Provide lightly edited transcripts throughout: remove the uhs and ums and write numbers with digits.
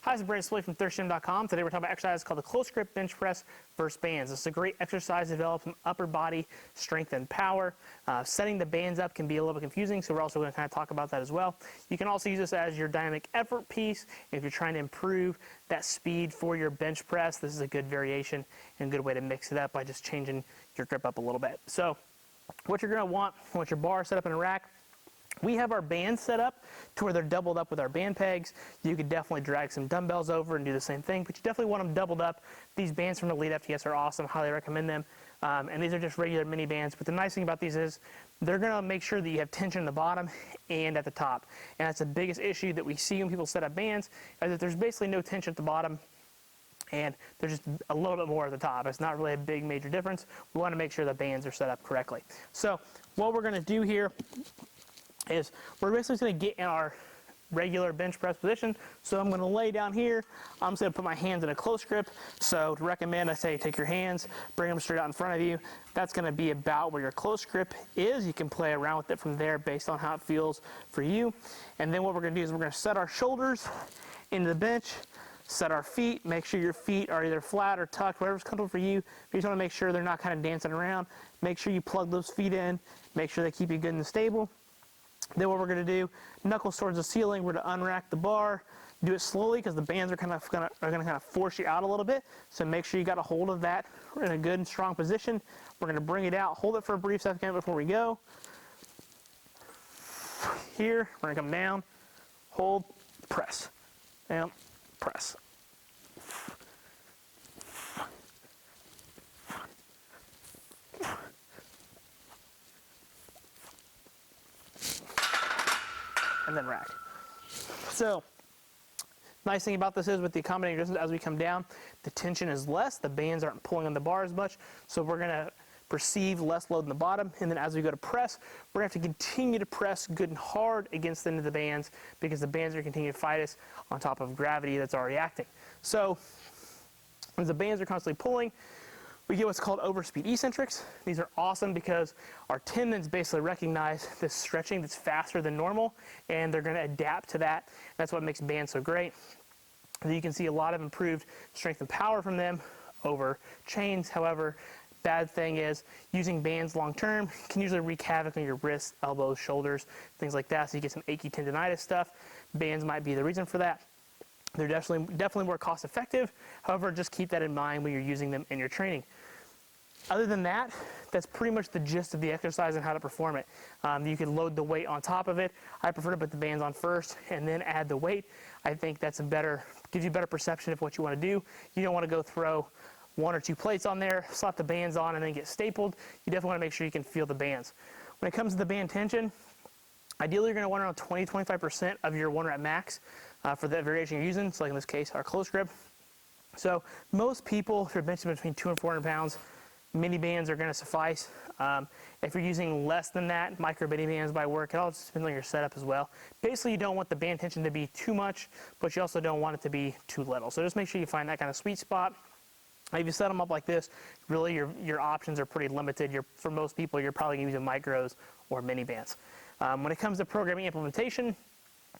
Hi, this is Brandon Slay from ThirstGym.com. Today we're talking about exercise called the close grip bench press versus bands. This is a great exercise to develop some upper body strength and power. Setting the bands up can be a little bit confusing, so we're also going to kind of talk about that as well. You can also use this as your dynamic effort piece. If you're trying to improve that speed for your bench press, this is a good variation and a good way to mix it up by just changing your grip up a little bit. So what you're going to want your bar set up in a rack. We have our bands set up to where they're doubled up with our band pegs. You could definitely drag some dumbbells over and do the same thing, but you definitely want them doubled up. These bands from Elite FTS are awesome. Highly recommend them. And these are just regular mini bands, but the nice thing about these is they're going to make sure that you have tension in the bottom and at the top. And that's the biggest issue that we see when people set up bands, is that there's basically no tension at the bottom and there's just a little bit more at the top. It's not really a big major difference. We want to make sure the bands are set up correctly. So what we're going to do here is we're basically going to get in our regular bench press position. So I'm going to lay down here. I'm just going to put my hands in a close grip. So to recommend, I say take your hands, bring them straight out in front of you. That's going to be about where your close grip is. You can play around with it from there based on how it feels for you. And then what we're going to do is we're going to set our shoulders into the bench, set our feet, make sure your feet are either flat or tucked, whatever's comfortable for you. You just want to make sure they're not kind of dancing around. Make sure you plug those feet in, make sure they keep you good and stable. Then what we're going to do, knuckles towards the ceiling, we're going to unrack the bar, do it slowly because the bands are going to kind of force you out a little bit. So make sure you got a hold of that. We're in a good and strong position. We're going to bring it out, hold it for a brief second before we go. Here, we're going to come down, hold, press, down, press. And then rack. So, nice thing about this is with the accommodating resistance, as we come down, the tension is less, the bands aren't pulling on the bar as much, so we're going to perceive less load in the bottom, and then as we go to press, we're going to have to continue to press good and hard against the end of the bands because the bands are going to continue to fight us on top of gravity that's already acting. So, as the bands are constantly pulling, we get what's called overspeed eccentrics. These are awesome because our tendons basically recognize this stretching that's faster than normal, and they're going to adapt to that. That's what makes bands so great. And you can see a lot of improved strength and power from them over chains. However, bad thing is using bands long term can usually wreak havoc on your wrists, elbows, shoulders, things like that. So you get some achy tendonitis stuff. Bands might be the reason for that. They're definitely more cost effective. However, just keep that in mind when you're using them in your training. Other than that, that's pretty much the gist of the exercise and how to perform it. You can load the weight on top of it. I prefer to put the bands on first and then add the weight. I think that's gives you a better perception of what you want to do. You don't want to go throw 1 or 2 plates on there, slap the bands on, and then get stapled. You definitely want to make sure you can feel the bands. When it comes to the band tension, ideally you're going to want around 20-25% of your 1 rep max for the variation you're using. So like in this case, our close grip. So most people, if you're benching between 200 and 400 pounds, mini bands are going to suffice. If you're using less than that, micro mini bands might work. It all just depends on your setup as well. Basically, you don't want the band tension to be too much, but you also don't want it to be too little. So just make sure you find that kind of sweet spot. If you set them up like this, really your options are pretty limited. For most people, you're probably using micros or mini bands. When it comes to programming implementation,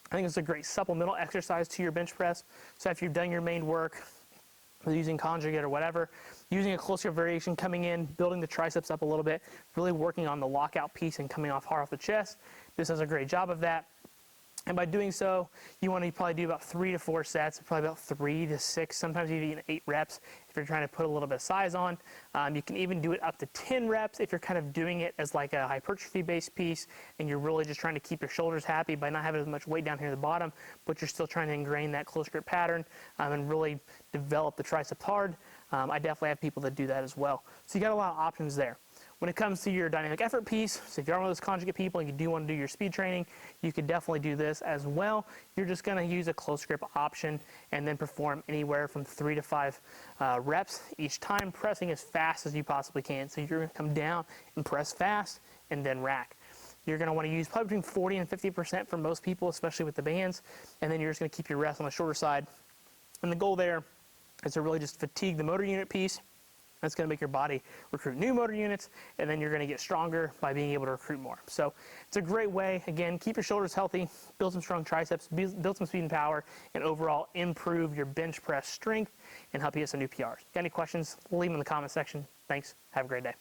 I think it's a great supplemental exercise to your bench press. So after you've done your main work, using conjugate or whatever, using a close grip variation, coming in, building the triceps up a little bit, really working on the lockout piece and coming off hard off the chest. This does a great job of that. And by doing so, you want to probably do about 3 to 4 sets, probably about 3 to 6, sometimes even 8 reps if you're trying to put a little bit of size on. You can even do it up to 10 reps if you're kind of doing it as like a hypertrophy-based piece and you're really just trying to keep your shoulders happy by not having as much weight down here at the bottom, but you're still trying to ingrain that close grip pattern and really develop the tricep hard. I definitely have people that do that as well. So you got a lot of options there. When it comes to your dynamic effort piece, so if you're one of those conjugate people and you do want to do your speed training, you could definitely do this as well. You're just going to use a close grip option and then perform anywhere from 3 to 5 reps each time, pressing as fast as you possibly can. So you're going to come down and press fast and then rack. You're going to want to use probably between 40 and 50% for most people, especially with the bands, and then you're just going to keep your rest on the shorter side. And the goal there is to really just fatigue the motor unit piece That's going to make your body recruit new motor units, and then you're going to get stronger by being able to recruit more. So it's a great way. Again, keep your shoulders healthy, build some strong triceps, build some speed and power, and overall improve your bench press strength and help you hit some new PRs. Got any questions? Leave them in the comment section. Thanks. Have a great day.